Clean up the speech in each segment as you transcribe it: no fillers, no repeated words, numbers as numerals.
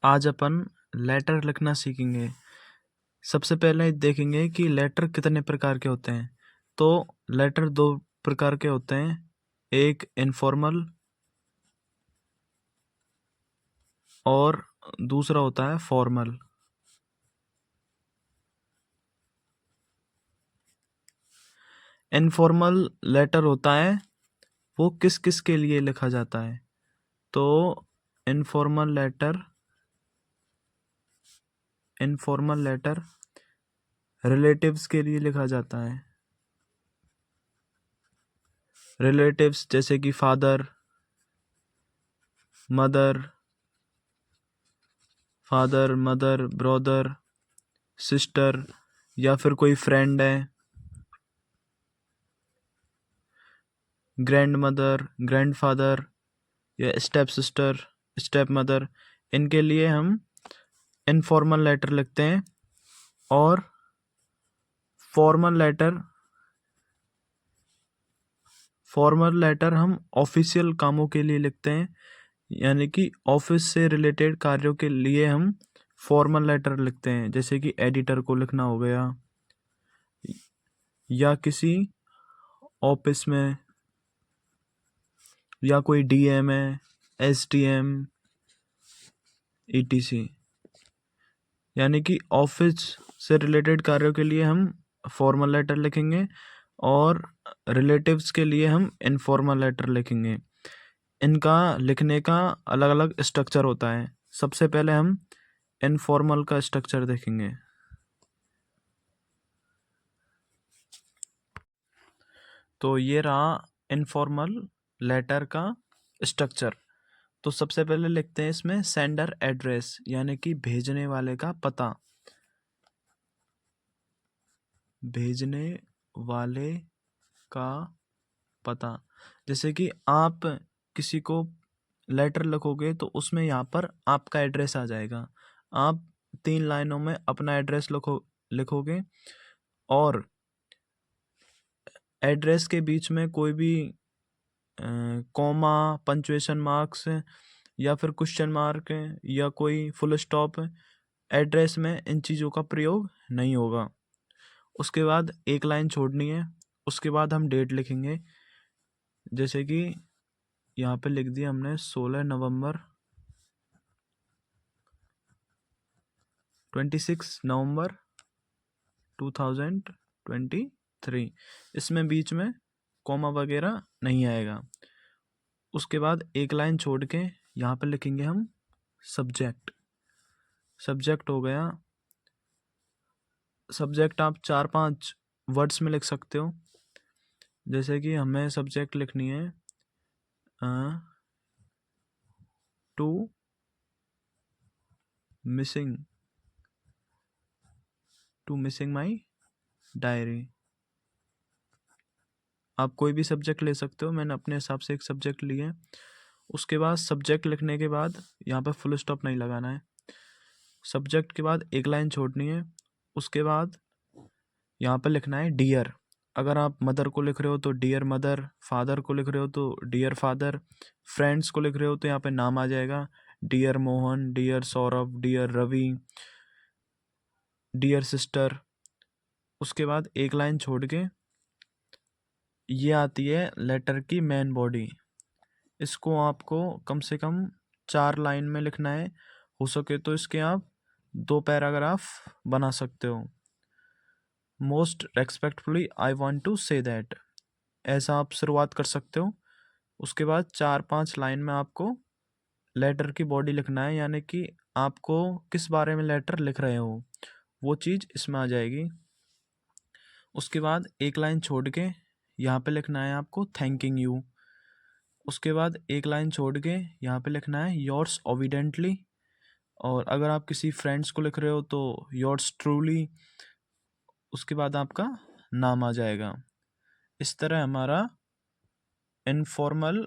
आज अपन लेटर लिखना सीखेंगे। सबसे पहले देखेंगे कि लेटर कितने प्रकार के होते हैं। तो लेटर दो प्रकार के होते हैं, एक इनफॉर्मल और दूसरा होता है फॉर्मल। इनफॉर्मल लेटर होता है वो किस किस के लिए लिखा जाता है। तो इनफॉर्मल लेटर रिलेटिव्स के लिए लिखा जाता है। रिलेटिव्स जैसे कि फादर मदर ब्रदर सिस्टर, या फिर कोई फ्रेंड है, ग्रैंड मदर ग्रैंड फादर, या स्टेप सिस्टर स्टेप मदर। इनके लिए हम इनफॉर्मल लेटर लिखते हैं। और फॉर्मल लेटर हम ऑफिशियल कामों के लिए लिखते हैं, यानी कि ऑफिस से रिलेटेड कार्यों के लिए हम फॉर्मल लेटर लिखते हैं, जैसे कि एडिटर को लिखना हो गया, या किसी ऑफिस में, या कोई डीएम है, एसडीएम, ईटीसी। यानी कि ऑफिस से रिलेटेड कार्यों के लिए हम फॉर्मल लेटर लिखेंगे और रिलेटिव्स के लिए हम इनफॉर्मल लेटर लिखेंगे। इनका लिखने का अलग अलग स्ट्रक्चर होता है। सबसे पहले हम इनफॉर्मल का स्ट्रक्चर देखेंगे। तो ये रहा इनफॉर्मल लेटर का स्ट्रक्चर। तो सबसे पहले लिखते हैं इसमें सेंडर एड्रेस, यानी कि भेजने वाले का पता। भेजने वाले का पता, जैसे कि आप किसी को लेटर लिखोगे तो उसमें यहाँ पर आपका एड्रेस आ जाएगा। आप 3 लाइनों में अपना एड्रेस लिखोगे और एड्रेस के बीच में कोई भी कॉमा, पंक्चुएशन मार्क्स या फिर क्वेश्चन मार्क या कोई फुल स्टॉप एड्रेस में इन चीज़ों का प्रयोग नहीं होगा। उसके बाद एक लाइन छोड़नी है। उसके बाद हम डेट लिखेंगे, जैसे कि यहाँ पे लिख दिया हमने 16 नवंबर 26 नवंबर 2023। इसमें बीच में कॉमा वगैरह नहीं आएगा। उसके बाद एक लाइन छोड़ के यहाँ पे लिखेंगे हम सब्जेक्ट हो गया। सब्जेक्ट आप 4-5 वर्ड्स में लिख सकते हो, जैसे कि हमें सब्जेक्ट लिखनी है टू मिसिंग माई डायरी। आप कोई भी सब्जेक्ट ले सकते हो, मैंने अपने हिसाब से एक सब्जेक्ट लिया है। उसके बाद सब्जेक्ट लिखने के बाद यहाँ पे फुल स्टॉप नहीं लगाना है। सब्जेक्ट के बाद एक लाइन छोड़नी है। उसके बाद यहाँ पे लिखना है डियर। अगर आप मदर को लिख रहे हो तो डियर मदर, फादर को लिख रहे हो तो डियर फादर, फ्रेंड्स को लिख रहे हो तो यहाँ पे नाम आ जाएगा, dear Mohan, dear Saurabh, dear Ravi, dear sister. उसके बाद एक लाइन छोड़ के ये आती है लेटर की मेन बॉडी। इसको आपको कम से कम 4 लाइन में लिखना है। हो सके तो इसके आप 2 पैराग्राफ बना सकते हो। Most respectfully I want to say that, ऐसा आप शुरुआत कर सकते हो। उसके बाद 4-5 लाइन में आपको लेटर की बॉडी लिखना है, यानी कि आपको किस बारे में लेटर लिख रहे हो वो चीज़ इसमें आ जाएगी। उसके बाद एक लाइन छोड़ के यहाँ पे लिखना है आपको थैंकिंग यू। उसके बाद एक लाइन छोड़ के यहाँ पे लिखना है योर्स ओविडेंटली। और अगर आप किसी फ्रेंड्स को लिख रहे हो तो योर्स ट्रूली। उसके बाद आपका नाम आ जाएगा। इस तरह हमारा इनफॉर्मल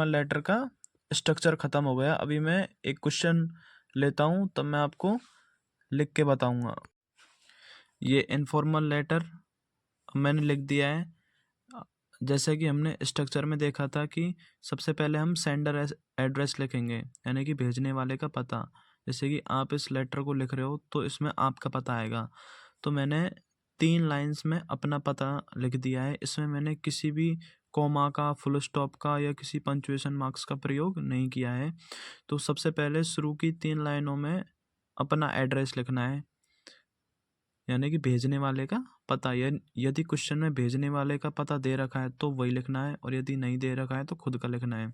लेटर का स्ट्रक्चर ख़त्म हो गया। अभी मैं एक क्वेश्चन लेता हूँ तब मैं आपको लिख के बताऊँगा। ये इनफॉर्मल लेटर मैंने लिख दिया है। जैसे कि हमने स्ट्रक्चर में देखा था कि सबसे पहले हम सेंडर एड्रेस लिखेंगे, यानी कि भेजने वाले का पता। जैसे कि आप इस लेटर को लिख रहे हो तो इसमें आपका पता आएगा। तो मैंने 3 लाइंस में अपना पता लिख दिया है। इसमें मैंने किसी भी कॉमा का, फुल स्टॉप का या किसी पंक्चुएशन मार्क्स का प्रयोग नहीं किया है। तो सबसे पहले शुरू की 3 लाइनों में अपना एड्रेस लिखना है, यानी कि भेजने वाले का पता। यदि क्वेश्चन में भेजने वाले का पता दे रखा है तो वही लिखना है, और यदि नहीं दे रखा है तो खुद का लिखना है।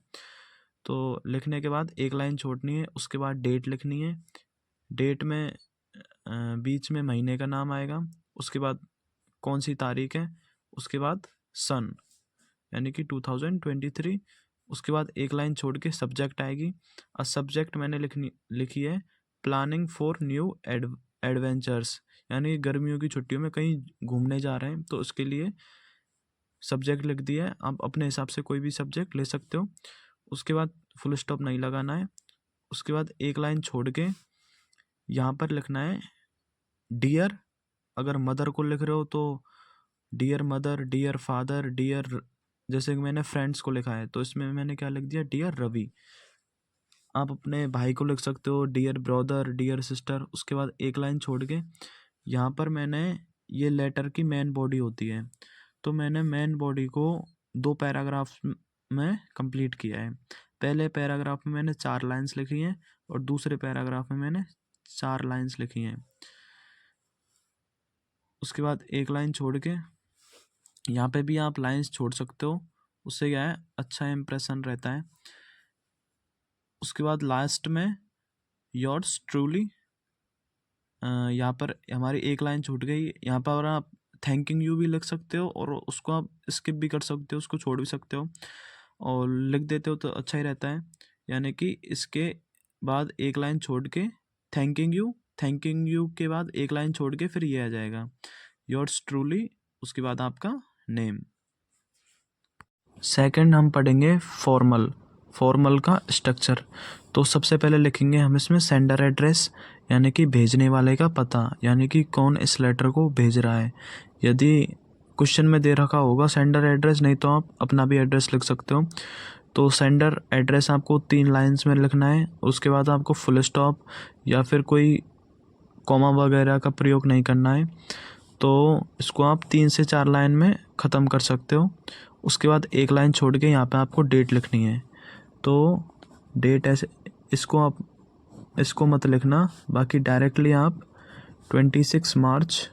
तो लिखने के बाद एक लाइन छोड़नी है, उसके बाद डेट लिखनी है। डेट में बीच में महीने का नाम आएगा, उसके बाद कौन सी तारीख है, उसके बाद सन यानी कि 2023। उसके बाद एक लाइन छोड़ के सब्जेक्ट आएगी, और सब्जेक्ट मैंने लिखी है प्लानिंग फॉर न्यू एडवेंचर्स, यानी गर्मियों की छुट्टियों में कहीं घूमने जा रहे हैं तो उसके लिए सब्जेक्ट लिख दिया है। आप अपने हिसाब से कोई भी सब्जेक्ट ले सकते हो। उसके बाद फुल स्टॉप नहीं लगाना है। उसके बाद एक लाइन छोड़ के यहाँ पर लिखना है डियर। अगर मदर को लिख रहे हो तो dear mother, dear father, dear, जैसे कि मैंने फ्रेंड्स को लिखा है तो इसमें मैंने क्या लिख दिया, डियर रवि। आप अपने भाई को लिख सकते हो डियर ब्रदर, डियर सिस्टर। उसके बाद एक लाइन छोड़ के यहाँ पर मैंने, ये लेटर की मेन बॉडी होती है, तो मैंने मेन बॉडी को 2 पैराग्राफ में कंप्लीट किया है। पहले पैराग्राफ में मैंने 4 लाइंस लिखी हैं और दूसरे पैराग्राफ में मैंने 4 लाइंस लिखी हैं। उसके बाद एक लाइन छोड़ के यहाँ पे भी आप लाइंस छोड़ सकते हो, उससे क्या है, अच्छा इंप्रेशन रहता है। उसके बाद लास्ट में योर्स ट्रूली, यहाँ पर हमारी एक लाइन छूट गई। यहाँ पर आप थैंकिंग यू भी लिख सकते हो और उसको आप स्किप भी कर सकते हो, उसको छोड़ भी सकते हो, और लिख देते हो तो अच्छा ही रहता है। यानी कि इसके बाद एक लाइन छोड़ के थैंकिंग यू के बाद एक लाइन छोड़ के फिर ये आ जाएगा योर्स ट्रूली, उसके बाद आपका नेम। सेकंड हम पढ़ेंगे फॉर्मल का स्ट्रक्चर। तो सबसे पहले लिखेंगे हम इसमें सेंडर एड्रेस, यानी कि भेजने वाले का पता, यानी कि कौन इस लेटर को भेज रहा है। यदि क्वेश्चन में दे रखा होगा सेंडर एड्रेस, नहीं तो आप अपना भी एड्रेस लिख सकते हो। तो सेंडर एड्रेस आपको 3 लाइंस में लिखना है। उसके बाद आपको फुल स्टॉप या फिर कोई कॉमा वगैरह का प्रयोग नहीं करना है। तो इसको आप 3 से 4 लाइन में ख़त्म कर सकते हो। उसके बाद एक लाइन छोड़ के यहाँ पे आपको डेट लिखनी है। तो डेट ऐसे, इसको मत लिखना, बाकी डायरेक्टली आप 26 मार्च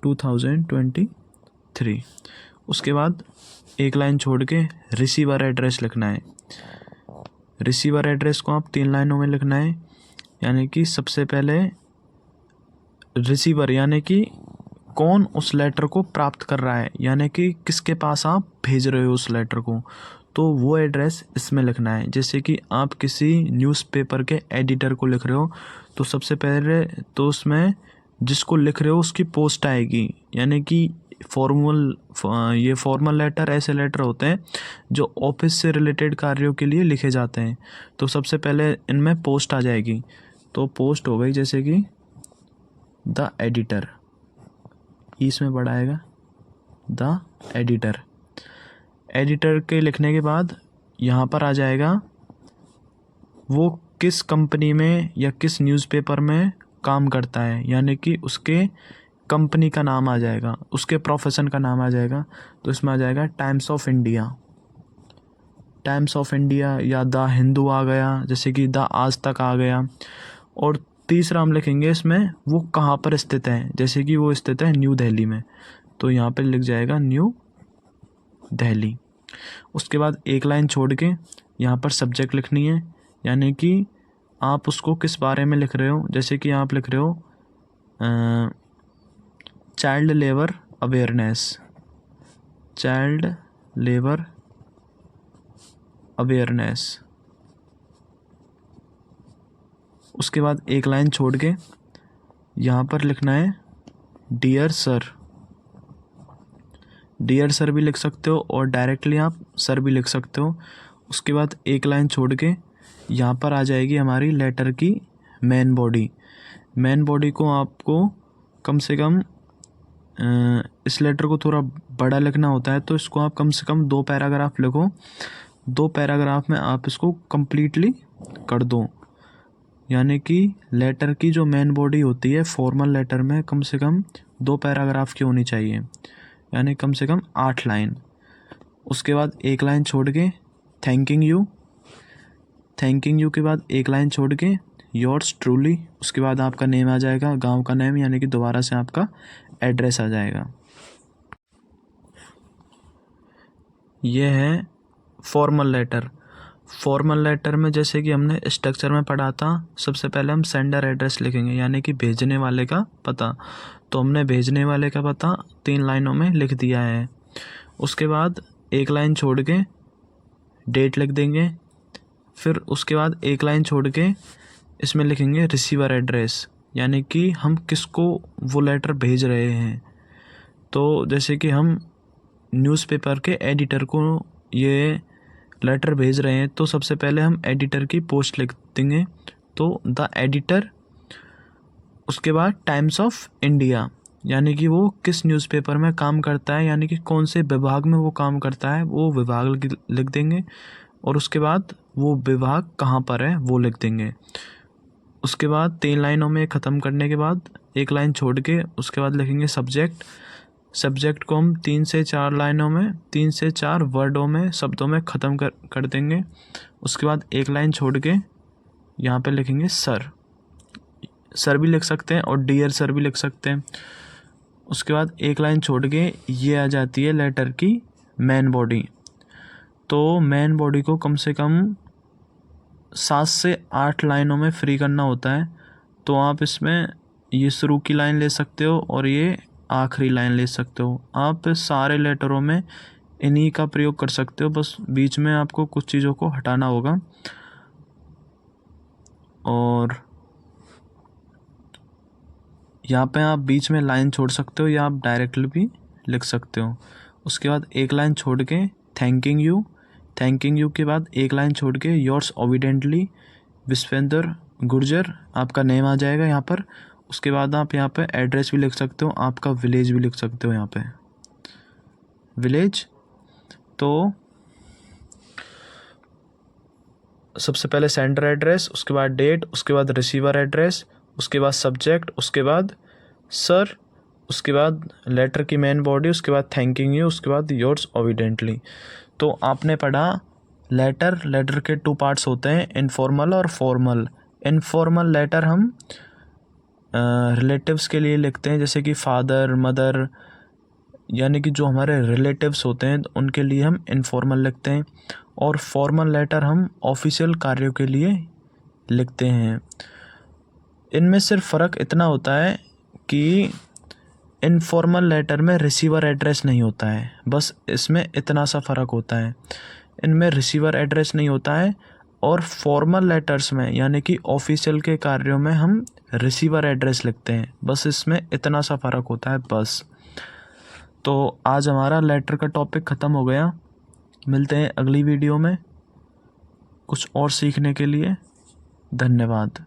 2023। उसके बाद एक लाइन छोड़ के रिसीवर एड्रेस लिखना है। रिसीवर एड्रेस को आप 3 लाइनों में लिखना है, यानी कि सबसे पहले रिसीवर यानी कि कौन उस लेटर को प्राप्त कर रहा है, यानी कि किसके पास आप भेज रहे हो उस लेटर को, तो वो एड्रेस इसमें लिखना है। जैसे कि आप किसी न्यूज़पेपर के एडिटर को लिख रहे हो तो सबसे पहले तो उसमें जिसको लिख रहे हो उसकी पोस्ट आएगी, यानी कि ये फॉर्मल लेटर ऐसे लेटर होते हैं जो ऑफिस से रिलेटेड कार्यों के लिए लिखे जाते हैं। तो सबसे पहले इनमें पोस्ट आ जाएगी। तो पोस्ट हो गई, जैसे कि द एडिटर, इसमें बढ़ाएगा द एडिटर। एडिटर के लिखने के बाद यहाँ पर आ जाएगा वो किस कंपनी में या किस न्यूज़पेपर में काम करता है, यानी कि उसके कंपनी का नाम आ जाएगा, उसके प्रोफेशन का नाम आ जाएगा। तो इसमें आ जाएगा टाइम्स ऑफ इंडिया या द हिंदू आ गया, जैसे कि द आज तक आ गया। और तीसरा हम लिखेंगे इसमें वो कहाँ पर स्थित है, जैसे कि वो स्थित है न्यू दिल्ली में, तो यहाँ पर लिख जाएगा न्यू दिल्ली। उसके बाद एक लाइन छोड़ के यहाँ पर सब्जेक्ट लिखनी है, यानी कि आप उसको किस बारे में लिख रहे हो। जैसे कि आप लिख रहे हो चाइल्ड लेबर अवेयरनेस। उसके बाद एक लाइन छोड़ के यहाँ पर लिखना है डियर सर भी लिख सकते हो और डायरेक्टली आप सर भी लिख सकते हो। उसके बाद एक लाइन छोड़ के यहाँ पर आ जाएगी हमारी लेटर की मेन बॉडी को आपको कम से कम इस लेटर को थोड़ा बड़ा लिखना होता है तो इसको आप कम से कम 2 पैराग्राफ लिखो। 2 पैराग्राफ में आप इसको कम्प्लीटली कर दो। यानी कि लेटर की जो मेन बॉडी होती है फॉर्मल लेटर में कम से कम 2 पैराग्राफ की होनी चाहिए, यानी कम से कम 8 लाइन। उसके बाद एक लाइन छोड़ के थैंकिंग यू के बाद एक लाइन छोड़ के योर्स ट्रूली, उसके बाद आपका नेम आ जाएगा, गांव का नेम, यानी कि दोबारा से आपका एड्रेस आ जाएगा। ये है फॉर्मल लेटर। फॉर्मल लेटर में जैसे कि हमने स्ट्रक्चर में पढ़ा था, सबसे पहले हम सेंडर एड्रेस लिखेंगे, यानी कि भेजने वाले का पता। तो हमने भेजने वाले का पता 3 लाइनों में लिख दिया है। उसके बाद एक लाइन छोड़ के डेट लिख देंगे। फिर उसके बाद एक लाइन छोड़ के इसमें लिखेंगे रिसीवर एड्रेस, यानी कि हम किसको वो लेटर भेज रहे हैं। तो जैसे कि हम न्यूज़पेपर के एडिटर को ये लेटर भेज रहे हैं तो सबसे पहले हम एडिटर की पोस्ट लिख देंगे, तो द एडिटर। उसके बाद टाइम्स ऑफ इंडिया, यानी कि वो किस न्यूज़पेपर में काम करता है, यानी कि कौन से विभाग में वो काम करता है, वो विभाग लिख देंगे। और उसके बाद वो विभाग कहाँ पर है वो लिख देंगे। उसके बाद 3 लाइनों में ख़त्म करने के बाद एक लाइन छोड़ के उसके बाद लिखेंगे सब्जेक्ट। सब्जेक्ट को हम 3 से 4 लाइनों में, 3 से 4 वर्डों में, शब्दों में ख़त्म कर देंगे। उसके बाद एक लाइन छोड़ के यहाँ पे लिखेंगे सर। सर भी लिख सकते हैं और डियर सर भी लिख सकते हैं। उसके बाद एक लाइन छोड़ के ये आ जाती है लेटर की मेन बॉडी। तो मेन बॉडी को कम से कम 7 से 8 लाइनों में फ्री करना होता है। तो आप इसमें ये शुरू की लाइन ले सकते हो और ये आखिरी लाइन ले सकते हो। आप सारे लेटरों में इन्हीं का प्रयोग कर सकते हो, बस बीच में आपको कुछ चीज़ों को हटाना होगा। और यहाँ पे आप बीच में लाइन छोड़ सकते हो या आप डायरेक्टली भी लिख सकते हो। उसके बाद एक लाइन छोड़ के थैंकिंग यू के बाद एक लाइन छोड़ के योर्स ओबिडेंटली विश्वेंद्र गुर्जर, आपका नेम आ जाएगा यहाँ पर। उसके बाद आप यहाँ पे एड्रेस भी लिख सकते हो, आपका विलेज भी लिख सकते हो यहाँ पे विलेज। तो सबसे पहले सेंडर एड्रेस, उसके बाद डेट, उसके बाद रिसीवर एड्रेस, उसके बाद सब्जेक्ट, उसके बाद सर, उसके बाद लेटर की मेन बॉडी, उसके बाद थैंकिंग यू, उसके बाद योर्स ओबिडेंटली। तो आपने पढ़ा लेटर के 2 पार्ट्स होते हैं, इनफॉर्मल और फॉर्मल। इनफॉर्मल लेटर हम रिलेटिव्स के लिए लिखते हैं, जैसे कि फादर मदर, यानी कि जो हमारे रिलेटिव्स होते हैं उनके लिए हम इनफॉर्मल लिखते हैं। और फॉर्मल लेटर हम ऑफिशियल कार्यों के लिए लिखते हैं। इनमें सिर्फ फ़र्क इतना होता है कि इनफॉर्मल लेटर में रिसीवर एड्रेस नहीं होता है, बस इसमें इतना सा फ़र्क होता है। इनमें रिसीवर एड्रेस नहीं होता है और फॉर्मल लेटर्स में, यानी कि ऑफिशियल के कार्यों में, हम रिसीवर एड्रेस लिखते हैं। बस इसमें इतना सा फ़र्क होता है बस। तो आज हमारा लेटर का टॉपिक ख़त्म हो गया। मिलते हैं अगली वीडियो में कुछ और सीखने के लिए। धन्यवाद।